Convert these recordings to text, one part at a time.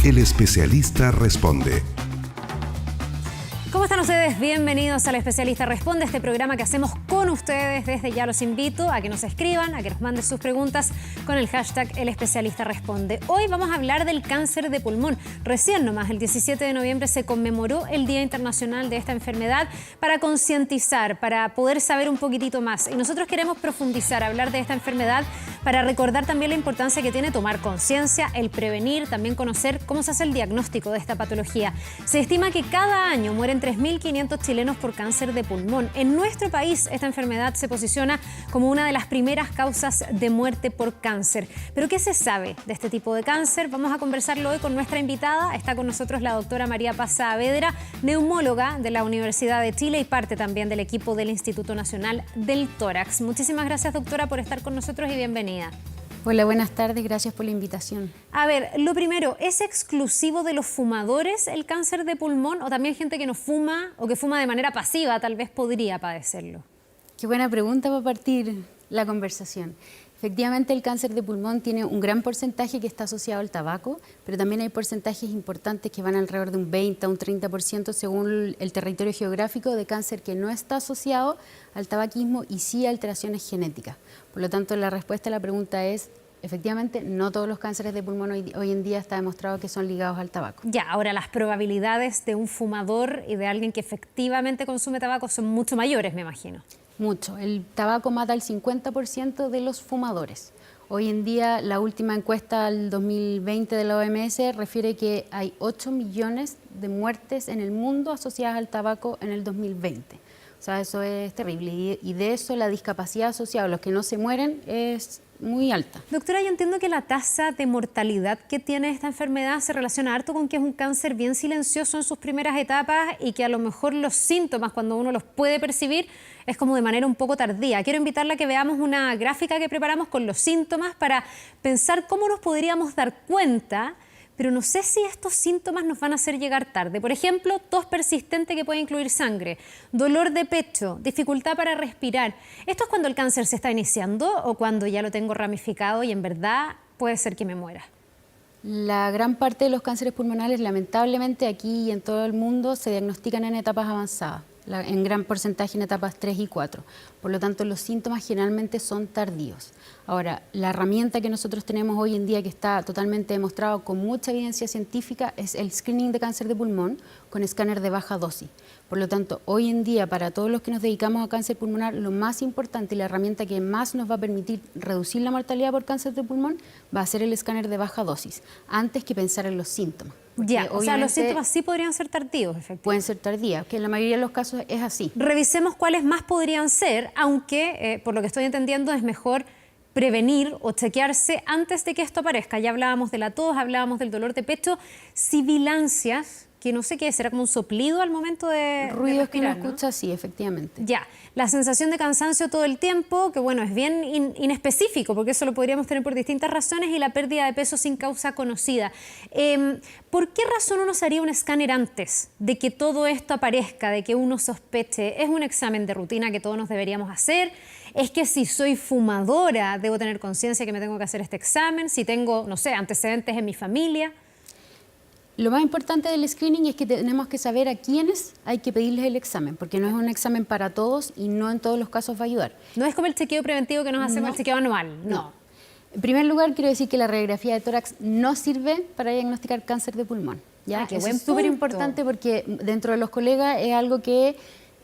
El especialista responde. ¿Cómo están ustedes? Bienvenidos al Especialista Responde, este programa que hacemos con ustedes. Desde ya los invito a que nos escriban, a que nos manden sus preguntas con el hashtag El Especialista Responde. Hoy vamos a hablar del cáncer de pulmón. Recién nomás, el 17 de noviembre se conmemoró el Día Internacional de esta enfermedad para concientizar, para poder saber un poquitito más. Y nosotros queremos profundizar, hablar de esta enfermedad para recordar también la importancia que tiene tomar conciencia, el prevenir, también conocer cómo se hace el diagnóstico de esta patología. Se estima que cada año mueren 3.500 chilenos por cáncer de pulmón. En nuestro país, esta enfermedad se posiciona como una de las primeras causas de muerte por cáncer. ¿Pero qué se sabe de este tipo de cáncer? Vamos a conversarlo hoy con nuestra invitada. Está con nosotros la doctora María Paz Saavedra, neumóloga de la Universidad de Chile y parte también del equipo del Instituto Nacional del Tórax. Muchísimas gracias, doctora, por estar con nosotros y bienvenida. Hola, buenas tardes, gracias por la invitación. A ver, lo primero, ¿es exclusivo de los fumadores el cáncer de pulmón o también gente que no fuma o que fuma de manera pasiva tal vez podría padecerlo? Qué buena pregunta para partir la conversación. Efectivamente, el cáncer de pulmón tiene un gran porcentaje que está asociado al tabaco, pero también hay porcentajes importantes que van alrededor de un 20 a un 30% según el territorio geográfico de cáncer que no está asociado al tabaquismo y sí a alteraciones genéticas. Por lo tanto, la respuesta a la pregunta es, efectivamente, no todos los cánceres de pulmón hoy en día está demostrado que son ligados al tabaco. Ya, ahora las probabilidades de un fumador y de alguien que efectivamente consume tabaco son mucho mayores, me imagino. Mucho. El tabaco mata al 50% de los fumadores. Hoy en día, la última encuesta del 2020 de la OMS refiere que hay 8 millones de muertes en el mundo asociadas al tabaco en el 2020. O sea, eso es terrible. Y de eso la discapacidad asociada a los que no se mueren es muy alta. Doctora, yo entiendo que la tasa de mortalidad que tiene esta enfermedad se relaciona harto con que es un cáncer bien silencioso en sus primeras etapas y que a lo mejor los síntomas, cuando uno los puede percibir, es como de manera un poco tardía. Quiero invitarla a que veamos una gráfica que preparamos con los síntomas para pensar cómo nos podríamos dar cuenta, pero no sé si estos síntomas nos van a hacer llegar tarde. Por ejemplo, tos persistente que puede incluir sangre, dolor de pecho, dificultad para respirar. ¿Esto es cuando el cáncer se está iniciando o cuando ya lo tengo ramificado y en verdad puede ser que me muera? La gran parte de los cánceres pulmonares, lamentablemente, aquí y en todo el mundo, se diagnostican en etapas avanzadas, en gran porcentaje en etapas 3 y 4. Por lo tanto, los síntomas generalmente son tardíos. Ahora, la herramienta que nosotros tenemos hoy en día, que está totalmente demostrado con mucha evidencia científica, es el screening de cáncer de pulmón con escáner de baja dosis. Por lo tanto, hoy en día, para todos los que nos dedicamos a cáncer pulmonar, lo más importante y la herramienta que más nos va a permitir reducir la mortalidad por cáncer de pulmón va a ser el escáner de baja dosis, antes que pensar en los síntomas. Ya, o sea, los síntomas sí podrían ser tardíos, efectivamente. Pueden ser tardíos, que en la mayoría de los casos es así. Revisemos cuáles más podrían ser, aunque, por lo que estoy entendiendo, es mejor prevenir o chequearse antes de que esto aparezca. Ya hablábamos de la tos, hablábamos del dolor de pecho, sibilancias, que no sé qué, será como un soplido al momento de ruidos que uno respirar, escucha, sí, efectivamente. Ya, la sensación de cansancio todo el tiempo, que bueno, es bien inespecífico, porque eso lo podríamos tener por distintas razones, y la pérdida de peso sin causa conocida. ¿Por qué razón uno se haría un escáner antes de que todo esto aparezca, de que uno sospeche? ¿Es un examen de rutina que todos nos deberíamos hacer? ¿Es que si soy fumadora debo tener conciencia que me tengo que hacer este examen? Si tengo, no sé, antecedentes en mi familia. Lo más importante del screening es que tenemos que saber a quiénes hay que pedirles el examen, porque no es un examen para todos y no en todos los casos va a ayudar. No es como el chequeo preventivo que nos hacemos, el chequeo anual, no. En primer lugar, quiero decir que la radiografía de tórax no sirve para diagnosticar cáncer de pulmón. ¿Ya? Qué Eso buen es súper punto. importante porque dentro de los colegas es algo que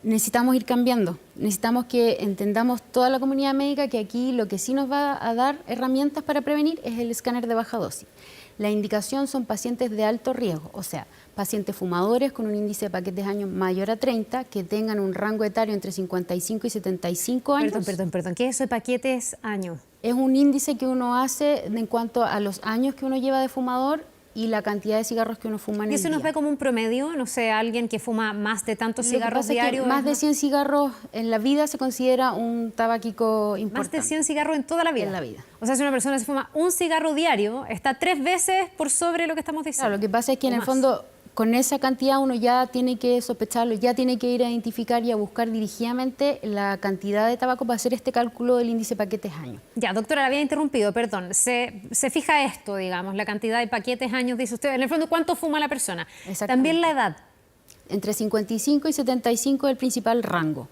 necesitamos ir cambiando. Necesitamos que entendamos toda la comunidad médica que aquí lo que sí nos va a dar herramientas para prevenir es el escáner de baja dosis. La indicación son pacientes de alto riesgo, o sea, pacientes fumadores con un índice de paquetes de años mayor a 30, que tengan un rango etario entre 55 y 75 años. Perdón, ¿qué es eso de paquetes años? Es un índice que uno hace en cuanto a los años que uno lleva de fumador y la cantidad de cigarros que uno fuma en el día. ¿Y eso nos ve como un promedio? No sé, alguien que fuma más de tantos cigarros Lo que pasa diarios. Es que más de 100 cigarros en la vida se considera un tabáquico importante. Más de 100 cigarros en toda la vida. En la vida. O sea, si una persona se fuma un cigarro diario, está 3 veces por sobre lo que estamos diciendo. Claro, lo que pasa es que en el fondo con esa cantidad uno ya tiene que sospecharlo, ya tiene que ir a identificar y a buscar dirigidamente la cantidad de tabaco para hacer este cálculo del índice paquetes año. Ya, doctora, la había interrumpido, perdón. Se fija esto, digamos, la cantidad de paquetes años, dice usted. En el fondo, ¿cuánto fuma la persona? También la edad. Entre 55 y 75 es el principal rango.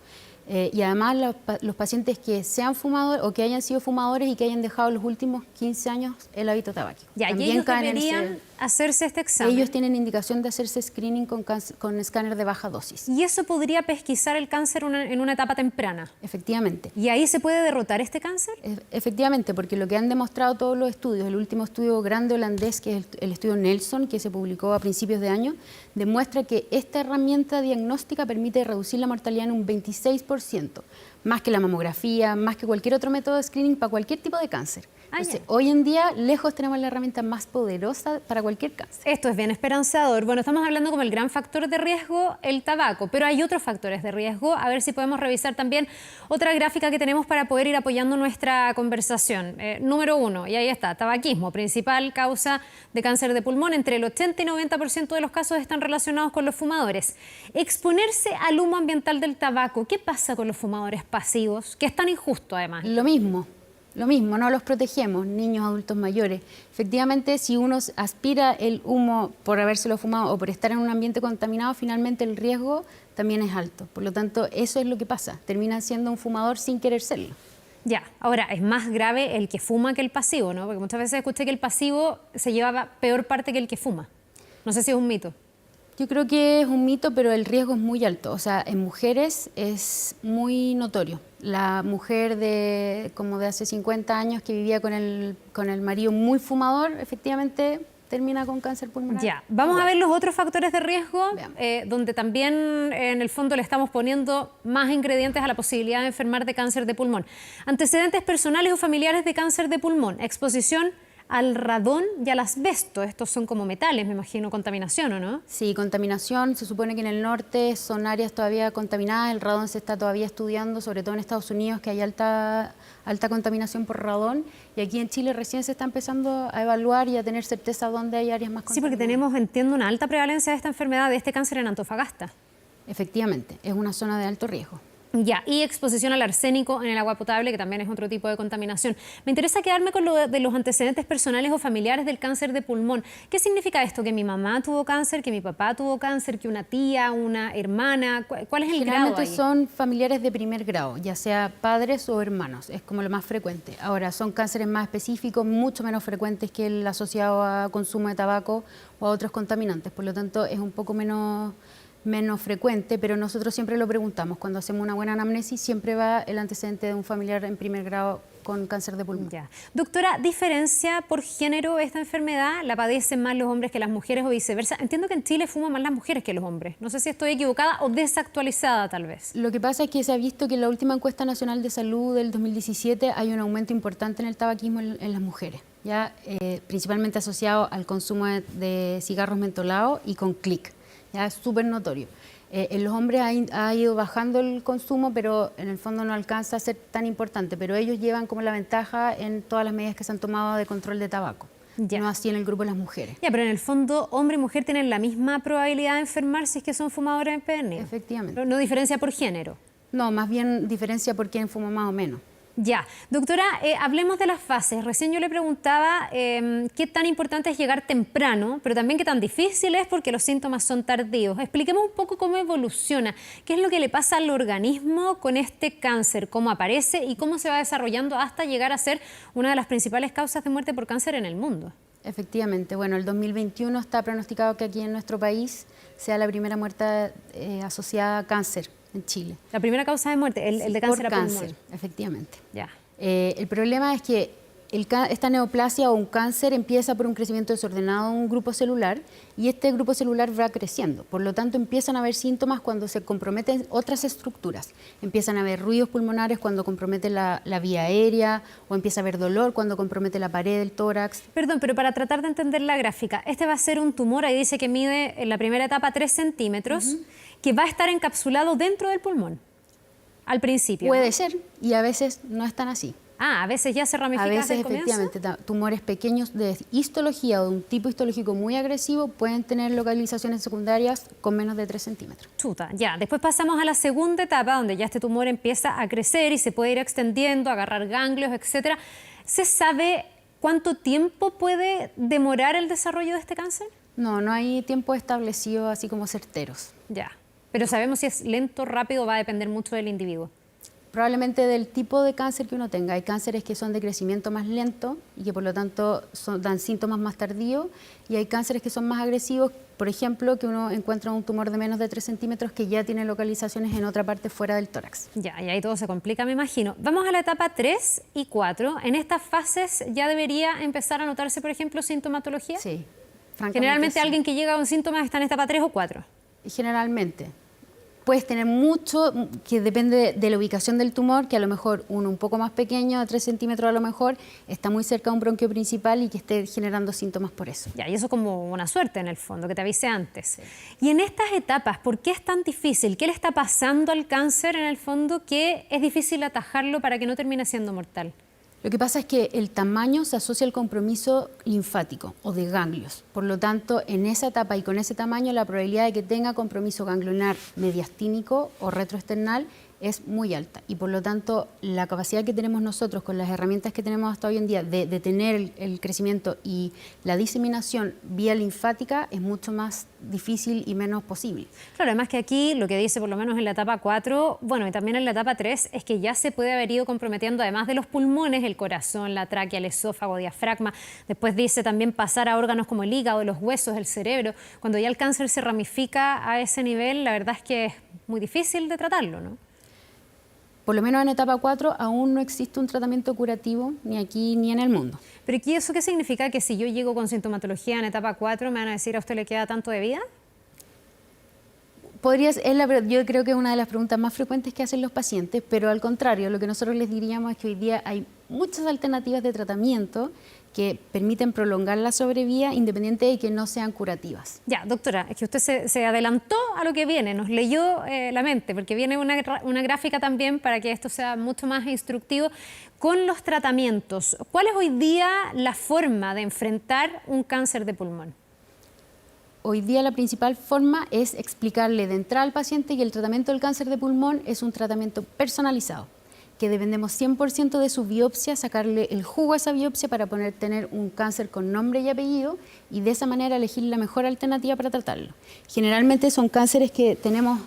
Y además los pacientes que sean fumadores o que hayan sido fumadores y que hayan dejado los últimos 15 años el hábito tabáquico. Ya, y ellos deberían hacerse este examen. Ellos tienen indicación de hacerse screening con escáner de baja dosis. Y eso podría pesquisar el cáncer en una etapa temprana. Efectivamente. ¿Y ahí se puede derrotar este cáncer? Efectivamente, porque lo que han demostrado todos los estudios, el último estudio grande holandés, que es el estudio Nelson, que se publicó a principios de año, demuestra que esta herramienta diagnóstica permite reducir la mortalidad en un 26%, más que la mamografía, más que cualquier otro método de screening para cualquier tipo de cáncer. Entonces, hoy en día, lejos tenemos la herramienta más poderosa para cualquier cáncer. Esto es bien esperanzador. Bueno, estamos hablando como el gran factor de riesgo, el tabaco, pero hay otros factores de riesgo. A ver si podemos revisar también otra gráfica que tenemos para poder ir apoyando nuestra conversación. Número 1, y ahí está, tabaquismo, principal causa de cáncer de pulmón. Entre el 80 y 90% de los casos están relacionados con los fumadores. Exponerse al humo ambiental del tabaco, ¿qué pasa con los fumadores pasivos? Que es tan injusto, además. Lo mismo, no los protegemos, niños, adultos mayores. Efectivamente, si uno aspira el humo por habérselo fumado o por estar en un ambiente contaminado, finalmente el riesgo también es alto. Por lo tanto, eso es lo que pasa. Terminan siendo un fumador sin querer serlo. Ya, ahora, es más grave el que fuma que el pasivo, ¿no? Porque muchas veces escuché que el pasivo se llevaba peor parte que el que fuma. No sé si es un mito. Yo creo que es un mito, pero el riesgo es muy alto. O sea, en mujeres es muy notorio. La mujer de hace 50 años que vivía con el marido muy fumador, efectivamente termina con cáncer pulmonar. Ya, vamos a ver los otros factores de riesgo, donde también en el fondo le estamos poniendo más ingredientes a la posibilidad de enfermar de cáncer de pulmón. Antecedentes personales o familiares de cáncer de pulmón, exposición al radón y al asbesto. Estos son como metales, me imagino, contaminación, ¿o no? Sí, contaminación. Se supone que en el norte son áreas todavía contaminadas. El radón se está todavía estudiando, sobre todo en Estados Unidos, que hay alta contaminación por radón. Y aquí en Chile recién se está empezando a evaluar y a tener certeza dónde hay áreas más contaminadas. Sí, porque tenemos, entiendo, una alta prevalencia de esta enfermedad, de este cáncer en Antofagasta. Efectivamente, es una zona de alto riesgo. Ya, y exposición al arsénico en el agua potable, que también es otro tipo de contaminación. Me interesa quedarme con lo de los antecedentes personales o familiares del cáncer de pulmón. ¿Qué significa esto? ¿Que mi mamá tuvo cáncer, que mi papá tuvo cáncer, que una tía, una hermana? ¿Cuál es el grado ahí? Generalmente son familiares de primer grado, ya sea padres o hermanos, es como lo más frecuente. Ahora, son cánceres más específicos, mucho menos frecuentes que el asociado a consumo de tabaco o a otros contaminantes. Por lo tanto, es un poco menos frecuente, pero nosotros siempre lo preguntamos. Cuando hacemos una buena anamnesis, siempre va el antecedente de un familiar en primer grado con cáncer de pulmón. Ya. Doctora, ¿diferencia por género esta enfermedad? ¿La padecen más los hombres que las mujeres o viceversa? Entiendo que en Chile fuman más las mujeres que los hombres. No sé si estoy equivocada o desactualizada, tal vez. Lo que pasa es que se ha visto que en la última encuesta nacional de salud del 2017 hay un aumento importante en el tabaquismo en las mujeres, ya principalmente asociado al consumo de cigarros mentolados y con clic. Ya es súper notorio. En los hombres ha ido bajando el consumo, pero en el fondo no alcanza a ser tan importante. Pero ellos llevan como la ventaja en todas las medidas que se han tomado de control de tabaco. Ya. No así en el grupo de las mujeres. Ya, pero en el fondo, hombre y mujer tienen la misma probabilidad de enfermar si es que son fumadores empedernidos. Efectivamente. ¿No diferencia por género? No, más bien diferencia por quién fuma más o menos. Ya. Doctora, hablemos de las fases. Recién yo le preguntaba qué tan importante es llegar temprano, pero también qué tan difícil es porque los síntomas son tardíos. Expliquemos un poco cómo evoluciona, qué es lo que le pasa al organismo con este cáncer, cómo aparece y cómo se va desarrollando hasta llegar a ser una de las principales causas de muerte por cáncer en el mundo. Efectivamente. Bueno, el 2021 está pronosticado que aquí en nuestro país sea la primera muerte asociada a cáncer en Chile. La primera causa de muerte, el de cáncer a pulmón. Efectivamente. Ya. El problema es que esta neoplasia o un cáncer empieza por un crecimiento desordenado de un grupo celular y este grupo celular va creciendo. Por lo tanto, empiezan a haber síntomas cuando se comprometen otras estructuras. Empiezan a haber ruidos pulmonares cuando compromete la vía aérea o empieza a haber dolor cuando compromete la pared del tórax. Perdón, pero para tratar de entender la gráfica, este va a ser un tumor, ahí dice que mide en la primera etapa 3 centímetros, que va a estar encapsulado dentro del pulmón, al principio. Puede ser, y a veces no es tan así. Ah, a veces ya se A ramifica desde veces, el comienzo. efectivamente, tumores pequeños de histología o de un tipo histológico muy agresivo pueden tener localizaciones secundarias con menos de 3 centímetros. Chuta, ya. Después pasamos a la segunda etapa, donde ya este tumor empieza a crecer y se puede ir extendiendo, agarrar ganglios, etcétera. ¿Se sabe cuánto tiempo puede demorar el desarrollo de este cáncer? No, no hay tiempo establecido así como certeros. Ya. Pero sabemos si es lento, rápido, va a depender mucho del individuo. Probablemente del tipo de cáncer que uno tenga. Hay cánceres que son de crecimiento más lento y que por lo tanto dan síntomas más tardíos, y hay cánceres que son más agresivos, por ejemplo, que uno encuentra un tumor de menos de 3 centímetros que ya tiene localizaciones en otra parte fuera del tórax. Ya, y ahí todo se complica, me imagino. Vamos a la etapa 3 y 4. En estas fases ya debería empezar a notarse, por ejemplo, sintomatología. Sí, francamente Generalmente sí. alguien que llega con síntomas está en etapa 3 o 4. Generalmente. Puedes tener mucho, que depende de la ubicación del tumor, que a lo mejor uno un poco más pequeño, de 3 centímetros a lo mejor, está muy cerca de un bronquio principal y que esté generando síntomas por eso. Ya, y eso como una suerte en el fondo, que te avise antes. Y en estas etapas, ¿por qué es tan difícil? ¿Qué le está pasando al cáncer en el fondo que es difícil atajarlo para que no termine siendo mortal? Lo que pasa es que el tamaño se asocia al compromiso linfático o de ganglios. Por lo tanto, en esa etapa y con ese tamaño, la probabilidad de que tenga compromiso ganglionar mediastínico o retroesternal es muy alta, y por lo tanto la capacidad que tenemos nosotros con las herramientas que tenemos hasta hoy en día de detener el crecimiento y la diseminación vía linfática es mucho más difícil y menos posible. Claro, además que aquí lo que dice por lo menos en la etapa 4, bueno, y también en la etapa 3, es que ya se puede haber ido comprometiendo, además de los pulmones, el corazón, la tráquea, el esófago, diafragma. Después dice también pasar a órganos como el hígado, los huesos, el cerebro. Cuando ya el cáncer se ramifica a ese nivel, la verdad es que es muy difícil de tratarlo, ¿no? Por lo menos en etapa 4 aún no existe un tratamiento curativo ni aquí ni en el mundo. ¿Pero ¿y eso qué significa? ¿Que si yo llego con sintomatología en etapa 4 me van a decir a usted le queda tanto de vida? Yo creo que es una de las preguntas más frecuentes que hacen los pacientes, pero al contrario, lo que nosotros les diríamos es que hoy día hay muchas alternativas de tratamiento que permiten prolongar la sobrevida independiente de que no sean curativas. Ya, doctora, es que usted se adelantó a lo que viene, nos leyó la mente, porque viene una gráfica también para que esto sea mucho más instructivo con los tratamientos. ¿Cuál es hoy día la forma de enfrentar un cáncer de pulmón? Hoy día la principal forma es explicarle de entrada al paciente que el tratamiento del cáncer de pulmón es un tratamiento personalizado, que dependemos 100% de su biopsia, sacarle el jugo a esa biopsia para poder tener un cáncer con nombre y apellido y de esa manera elegir la mejor alternativa para tratarlo. Generalmente son cánceres que tenemos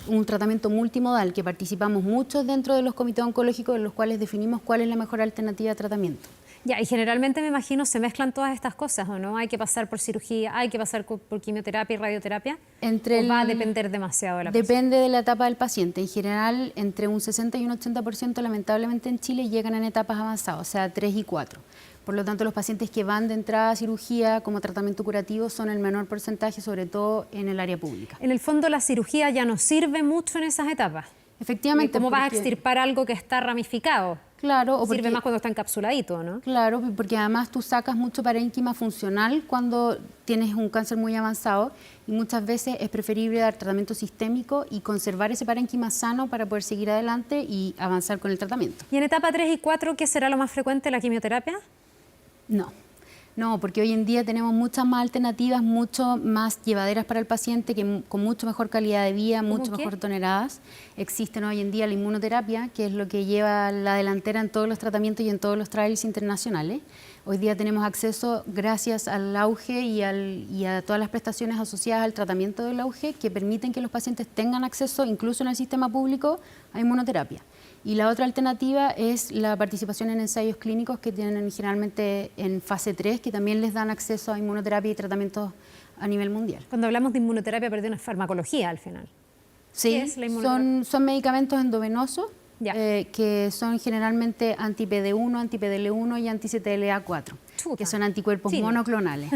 un tratamiento multimodal, que participamos muchos dentro de los comités oncológicos en los cuales definimos cuál es la mejor alternativa de tratamiento. Ya, y generalmente me imagino se mezclan todas estas cosas, ¿o no? Hay que pasar por cirugía, hay que pasar por quimioterapia y radioterapia. ¿O va a depender demasiado de la persona? Depende de la etapa del paciente. En general, entre un 60 y un 80% lamentablemente en Chile llegan en etapas avanzadas, o sea, 3 y 4. Por lo tanto, los pacientes que van de entrada a cirugía como tratamiento curativo son el menor porcentaje, sobre todo en el área pública. En el fondo, la cirugía ya no sirve mucho en esas etapas. Efectivamente. ¿Cómo vas a extirpar algo que está ramificado? Claro. O sirve más cuando está encapsuladito, ¿no? Claro, porque además tú sacas mucho parénquima funcional cuando tienes un cáncer muy avanzado y muchas veces es preferible dar tratamiento sistémico y conservar ese parénquima sano para poder seguir adelante y avanzar con el tratamiento. ¿Y en etapa 3 y 4 qué será lo más frecuente, la quimioterapia? No, porque hoy en día tenemos muchas más alternativas, mucho más llevaderas para el paciente, con mucho mejor calidad de vida, mucho mejor toleradas. Existen hoy en día la inmunoterapia, que es lo que lleva la delantera en todos los tratamientos y en todos los trials internacionales. Hoy día tenemos acceso, gracias al auge y a todas las prestaciones asociadas al tratamiento del auge, que permiten que los pacientes tengan acceso, incluso en el sistema público, a inmunoterapia. Y la otra alternativa es la participación en ensayos clínicos que tienen generalmente en fase 3, que también les dan acceso a inmunoterapia y tratamientos a nivel mundial. Cuando hablamos de inmunoterapia, perdón, es farmacología al final. Sí, ¿Qué es la inmunoterapia? son medicamentos endovenosos que son generalmente anti-PD1, anti-PDL1 y anti-CTLA4, que son anticuerpos monoclonales.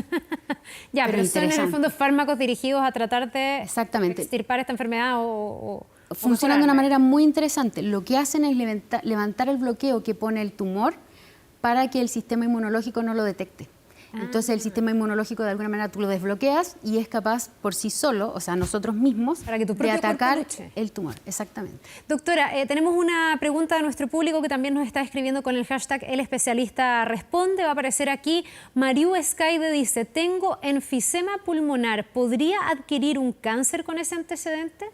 pero son en el fondo fármacos dirigidos a tratar de Exactamente. extirpar esta enfermedad o funcionan de una manera muy interesante. Lo que hacen es levantar el bloqueo que pone el tumor para que el sistema inmunológico no lo detecte. Entonces el sistema inmunológico de alguna manera tú lo desbloqueas y es capaz por sí solo, o sea, nosotros mismos, Para que tu de propio cuerpo atacar luche. el tumor. Exactamente. Doctora, tenemos una pregunta de nuestro público que también nos está escribiendo con el hashtag El Especialista Responde. Va a aparecer aquí. Mariu Skyde dice, tengo enfisema pulmonar. ¿Podría adquirir un cáncer con ese antecedente?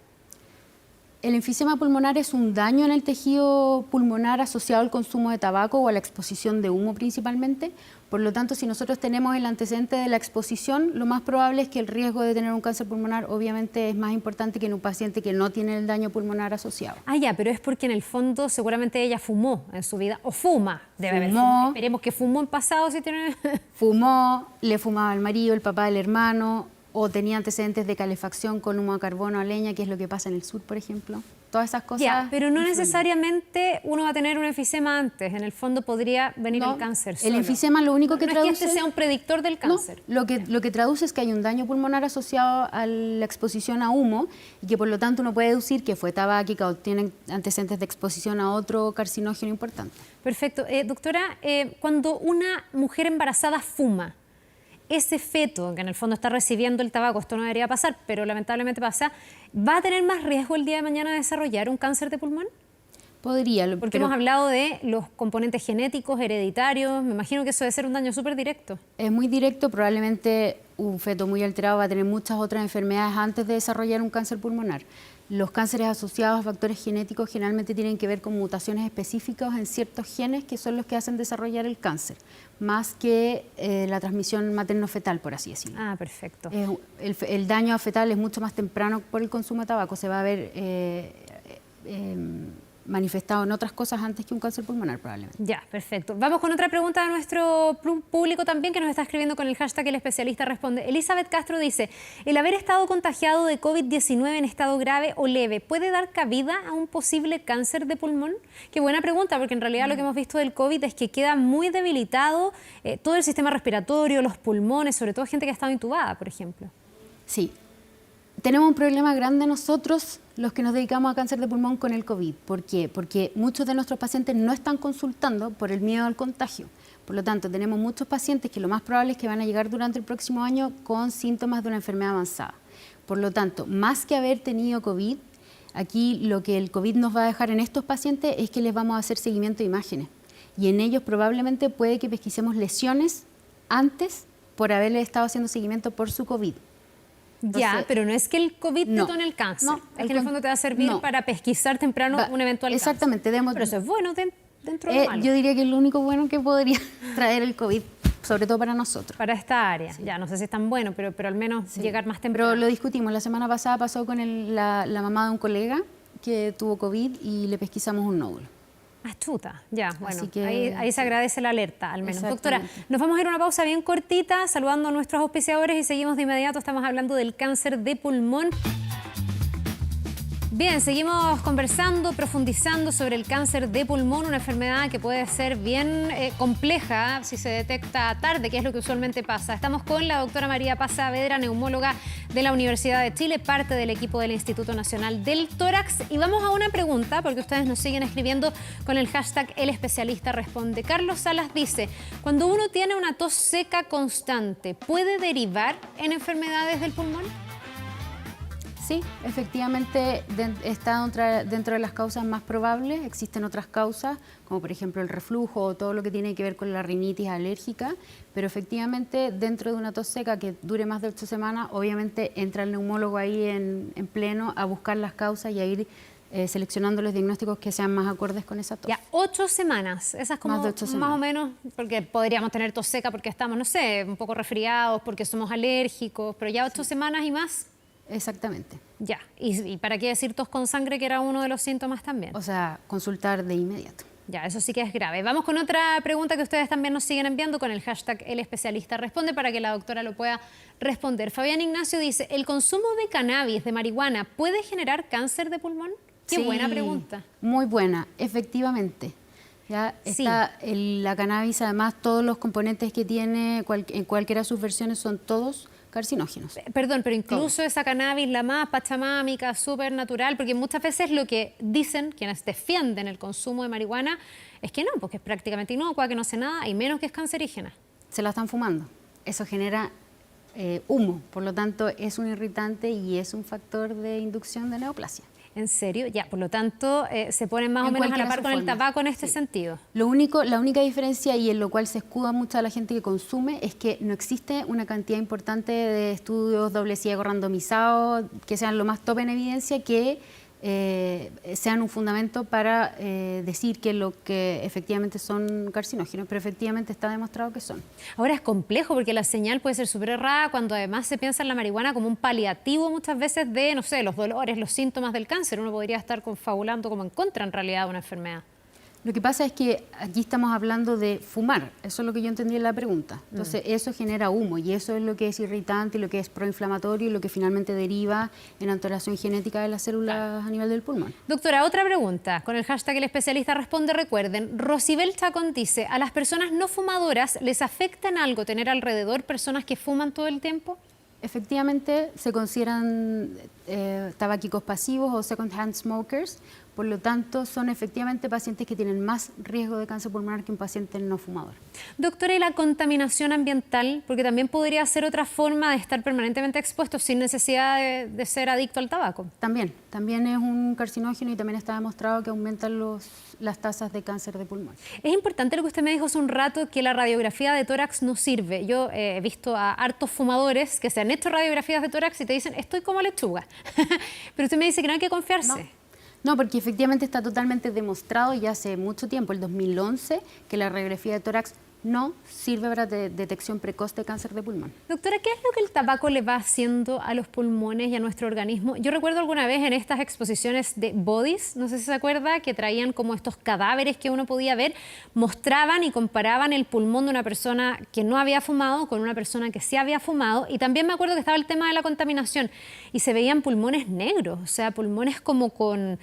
El enfisema pulmonar es un daño en el tejido pulmonar asociado al consumo de tabaco o a la exposición de humo principalmente. Por lo tanto, si nosotros tenemos el antecedente de la exposición, lo más probable es que el riesgo de tener un cáncer pulmonar obviamente es más importante que en un paciente que no tiene el daño pulmonar asociado. Ah, ya, pero es porque en el fondo seguramente ella fumó en su vida, o fuma, debe haber Fumó. fumado. Esperemos que fumó en pasado si tiene... Fumó, le fumaba el marido, el papá del hermano, o tenía antecedentes de calefacción con humo a carbono a leña, que es lo que pasa en el sur, por ejemplo. Todas esas cosas. Ya, pero no influyen. necesariamente uno va a tener un enfisema antes. En el fondo podría venir No, el cáncer el solo. enfisema lo único que no traduce... es que este sea un predictor del cáncer. No, lo que traduce es que hay un daño pulmonar asociado a la exposición a humo y que por lo tanto uno puede deducir que fue tabáquica o tiene antecedentes de exposición a otro carcinógeno importante. Perfecto. Doctora, cuando una mujer embarazada fuma, ese feto, que en el fondo está recibiendo el tabaco, esto no debería pasar, pero lamentablemente pasa, ¿va a tener más riesgo el día de mañana de desarrollar un cáncer de pulmón? Podría, Porque pero hemos hablado de los componentes genéticos, hereditarios, me imagino que eso debe ser un daño súper directo. es muy directo, probablemente un feto muy alterado va a tener muchas otras enfermedades antes de desarrollar un cáncer pulmonar. Los cánceres asociados a factores genéticos generalmente tienen que ver con mutaciones específicas en ciertos genes que son los que hacen desarrollar el cáncer, más que la transmisión materno-fetal, por así decirlo. Ah, perfecto. El daño fetal es mucho más temprano por el consumo de tabaco, se va a ver manifestado en otras cosas antes que un cáncer pulmonar probablemente. Ya, perfecto. Vamos con otra pregunta de nuestro público también que nos está escribiendo con el hashtag El Especialista Responde. Elizabeth Castro dice, el haber estado contagiado de COVID-19 en estado grave o leve, ¿puede dar cabida a un posible cáncer de pulmón? Qué buena pregunta, porque en realidad lo que hemos visto del COVID es que queda muy debilitado todo el sistema respiratorio, los pulmones, sobre todo gente que ha estado intubada, por ejemplo. Sí, tenemos un problema grande nosotros, los que nos dedicamos a cáncer de pulmón con el COVID. ¿Por qué? Porque muchos de nuestros pacientes no están consultando por el miedo al contagio. Por lo tanto, tenemos muchos pacientes que lo más probable es que van a llegar durante el próximo año con síntomas de una enfermedad avanzada. Por lo tanto, más que haber tenido COVID, aquí lo que el COVID nos va a dejar en estos pacientes es que les vamos a hacer seguimiento de imágenes. Y en ellos probablemente puede que pesquisemos lesiones antes por haberle estado haciendo seguimiento por su COVID. Ya, Entonces, pero no es que el COVID no, detone el cáncer, no, es que en el fondo te va a servir no. para pesquisar temprano un eventual exactamente, cáncer. Pero eso es bueno dentro de lo malo. yo diría que es lo único bueno que podría traer el COVID, sobre todo para nosotros. Para esta área, ya no sé si es tan bueno, pero al menos llegar más temprano. Pero lo discutimos, la semana pasada pasó con la mamá de un colega que tuvo COVID y le pesquisamos un nódulo. Ah, chuta, ya, bueno, Así que, ahí se agradece la alerta, al menos. Doctora, Exactamente. nos vamos a ir a una pausa bien cortita, saludando a nuestros auspiciadores y seguimos de inmediato. Estamos hablando del cáncer de pulmón. Bien, seguimos conversando, profundizando sobre el cáncer de pulmón, una enfermedad que puede ser bien compleja si se detecta tarde, que es lo que usualmente pasa. Estamos con la doctora María Paz Saavedra, neumóloga de la Universidad de Chile, parte del equipo del Instituto Nacional del Tórax. Y vamos a una pregunta, porque ustedes nos siguen escribiendo con el hashtag El Especialista Responde. Carlos Salas dice, cuando uno tiene una tos seca constante, ¿puede derivar en enfermedades del pulmón? Sí, efectivamente está dentro de las causas más probables. Existen otras causas, como por ejemplo el reflujo o todo lo que tiene que ver con la rinitis alérgica, pero efectivamente dentro de una tos seca que dure más de 8 semanas, obviamente entra el neumólogo ahí en pleno a buscar las causas y a ir seleccionando los diagnósticos que sean más acordes con esa tos. Ya, 8 semanas, esa es como Más de 8 más semanas. o menos, porque podríamos tener tos seca porque estamos, no sé, un poco resfriados, porque somos alérgicos, pero ya 8 semanas y más, Exactamente. ya. ¿Y para qué decir tos con sangre, que era uno de los síntomas también? O sea, consultar de inmediato. Ya, eso sí que es grave. Vamos con otra pregunta que ustedes también nos siguen enviando con el hashtag El Especialista Responde para que la doctora lo pueda responder. Fabián Ignacio dice, ¿el consumo de cannabis, de marihuana, puede generar cáncer de pulmón? Qué Sí, buena pregunta. Muy buena, efectivamente. Ya Sí. está la cannabis, además todos los componentes que tiene, en cualquiera de sus versiones, son todos carcinógenos. Perdón, pero incluso esa cannabis, la más pachamámica, súper natural, porque muchas veces lo que dicen quienes defienden el consumo de marihuana es que no, porque es prácticamente inocua, que no hace nada y menos que es cancerígena. Se la están fumando. eso genera humo, por lo tanto es un irritante y es un factor de inducción de neoplasia. ¿En serio? Ya, por lo tanto, se ponen más o menos a la par con el tabaco en este sentido. La única diferencia, y en lo cual se escuda mucho a la gente que consume, es que no existe una cantidad importante de estudios doble ciego randomizados que sean lo más top en evidencia, que sean un fundamento para decir que lo que efectivamente son carcinógenos, pero efectivamente está demostrado que son. Ahora es complejo porque la señal puede ser súper errada cuando además se piensa en la marihuana como un paliativo muchas veces de, no sé, los dolores, los síntomas del cáncer. Uno podría estar confabulando como en contra en realidad de una enfermedad. Lo que pasa es que aquí estamos hablando de fumar, eso es lo que yo entendí en la pregunta. Entonces eso genera humo y eso es lo que es irritante y lo que es proinflamatorio y lo que finalmente deriva en alteración genética de las células a nivel del pulmón. Doctora, otra pregunta. Con el hashtag El Especialista Responde, recuerden, Rosibel Chacón dice, ¿a las personas no fumadoras les afecta en algo tener alrededor personas que fuman todo el tiempo? Efectivamente se consideran tabáquicos pasivos o second-hand smokers. Por lo tanto, son efectivamente pacientes que tienen más riesgo de cáncer pulmonar que un paciente no fumador. Doctora, ¿y la contaminación ambiental? Porque también podría ser otra forma de estar permanentemente expuesto sin necesidad de ser adicto al tabaco. También es un carcinógeno y también está demostrado que aumentan las tasas de cáncer de pulmón. Es importante lo que usted me dijo hace un rato, que la radiografía de tórax no sirve. Yo he visto a hartos fumadores que se han hecho radiografías de tórax y te dicen, estoy como lechuga. Pero usted me dice que no hay que confiarse. No, porque efectivamente está totalmente demostrado ya hace mucho tiempo, el 2011, que la radiografía de tórax no sirve para detección precoz de cáncer de pulmón. Doctora, ¿qué es lo que el tabaco le va haciendo a los pulmones y a nuestro organismo? Yo recuerdo alguna vez en estas exposiciones de Bodies, no sé si se acuerda, que traían como estos cadáveres que uno podía ver, mostraban y comparaban el pulmón de una persona que no había fumado con una persona que sí había fumado, y también me acuerdo que estaba el tema de la contaminación y se veían pulmones negros, o sea, pulmones como con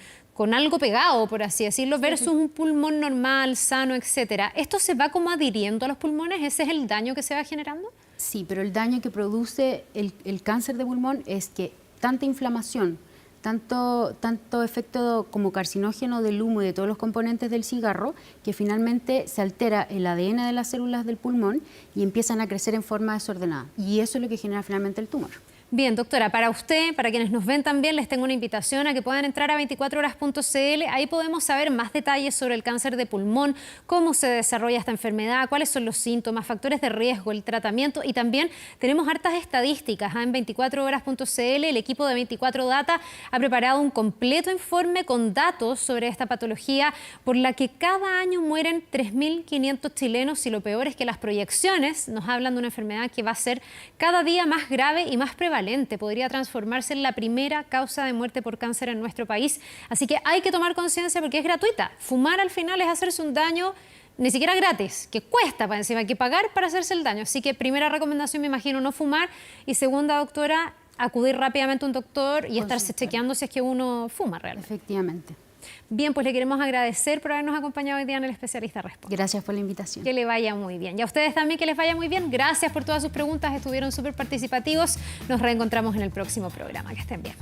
algo pegado, por así decirlo, versus un pulmón normal, sano, etcétera. ¿Esto se va como adhiriendo a los pulmones? ¿Ese es el daño que se va generando? Sí, pero el daño que produce el cáncer de pulmón es que tanta inflamación, tanto efecto como carcinógeno del humo y de todos los componentes del cigarro, que finalmente se altera el ADN de las células del pulmón y empiezan a crecer en forma desordenada. Y eso es lo que genera finalmente el tumor. Bien, doctora, para usted, para quienes nos ven también, les tengo una invitación a que puedan entrar a 24horas.cl. Ahí podemos saber más detalles sobre el cáncer de pulmón, cómo se desarrolla esta enfermedad, cuáles son los síntomas, factores de riesgo, el tratamiento, y también tenemos hartas estadísticas. En 24horas.cl el equipo de 24 Data ha preparado un completo informe con datos sobre esta patología por la que cada año mueren 3.500 chilenos, y lo peor es que las proyecciones nos hablan de una enfermedad que va a ser cada día más grave y más prevalente. Podría transformarse en la primera causa de muerte por cáncer en nuestro país. Así que hay que tomar conciencia porque es gratuita. Fumar al final es hacerse un daño ni siquiera gratis, que cuesta para encima, hay que pagar para hacerse el daño. Así que primera recomendación, me imagino, no fumar. Y segunda, doctora, acudir rápidamente a un doctor y estarse chequeando si es que uno fuma realmente. Efectivamente. Bien, pues le queremos agradecer por habernos acompañado hoy día en El Especialista Responde. Gracias por la invitación. Que le vaya muy bien. Y a ustedes también que les vaya muy bien. Gracias por todas sus preguntas, estuvieron súper participativos. Nos reencontramos en el próximo programa. Que estén bien.